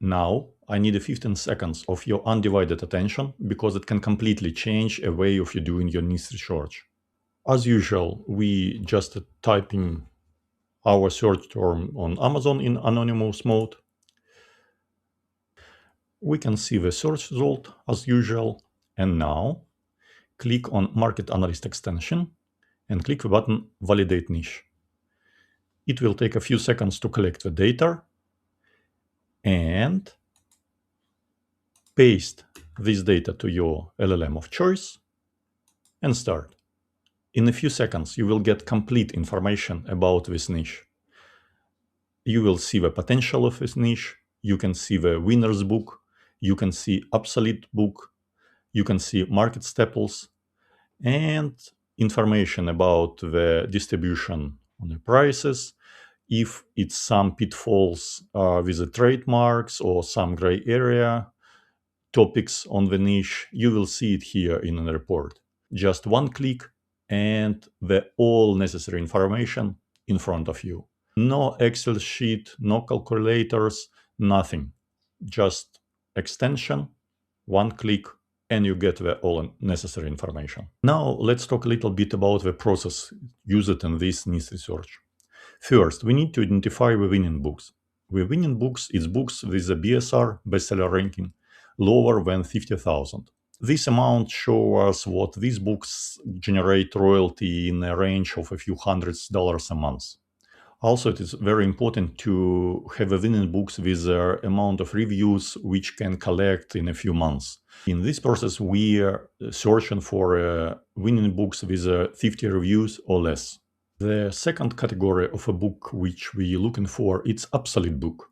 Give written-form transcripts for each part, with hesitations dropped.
Now, I need 15 seconds of your undivided attention because it can completely change a way of you doing your niche research. As usual, we just type in our search term on Amazon in anonymous mode. We can see the search result as usual. And now click on Market Analyst extension and click the button Validate Niche. It will take a few seconds to collect the data and paste this data to your LLM of choice and start. In a few seconds, you will get complete information about this niche. You will see the potential of this niche. You can see the winner's book. You can see obsolete book. You can see market staples and information about the distribution on the prices. If it's some pitfalls with the trademarks or some gray area topics on the niche, you will see it here in the report. Just one click and the all necessary information in front of you. No Excel sheet, no calculators, nothing. Just extension, one click, and you get the all necessary information. Now let's talk a little bit about the process used in this niche research. First, we need to identify the winning books. The winning books is books with a BSR, bestseller ranking, lower than 50,000. This amount shows us what these books generate royalty in a range of a few $100s a month. Also, it is very important to have a winning books with an amount of reviews which can collect in a few months. In this process, we are searching for winning books with 50 reviews or less. The second category of a book which we're looking for is obsolete book.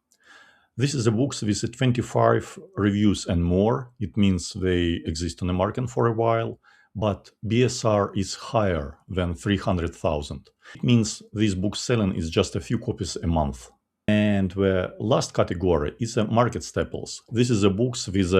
This is a books with 25 reviews and more. It means they exist on the market for a while, but BSR is higher than 300,000. It means this book selling is just a few copies a month. And the last category is market staples. This is a books with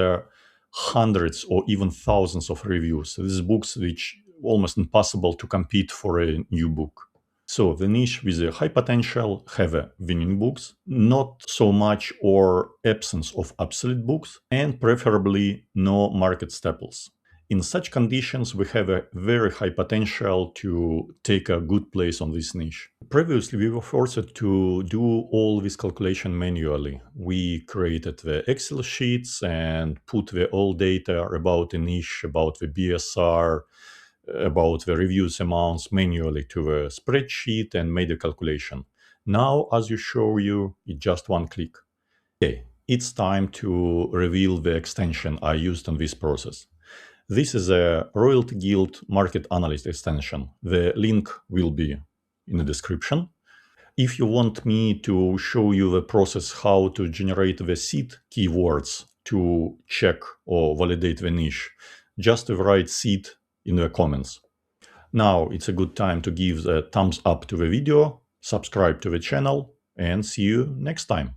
hundreds or even thousands of reviews. This is books which almost impossible to compete for a new book. So the niche with a high potential have a winning books, not so much or absence of obsolete books, and preferably no market staples. In such conditions, we have a very high potential to take a good place on this niche. Previously, we were forced to do all this calculation manually. We created the Excel sheets and put the all data about the niche, about the BSR, about the reviews amounts manually to the spreadsheet and made a calculation. Now, as you show you, it's just one click. Okay, it's time to reveal the extension I used in this process. This is a Royalty Guild Market Analyst extension. The link will be in the description. If you want me to show you the process how to generate the seed keywords to check or validate the niche, just write seed in the comments. Now it's a good time to give a thumbs up to the video, subscribe to the channel, and see you next time.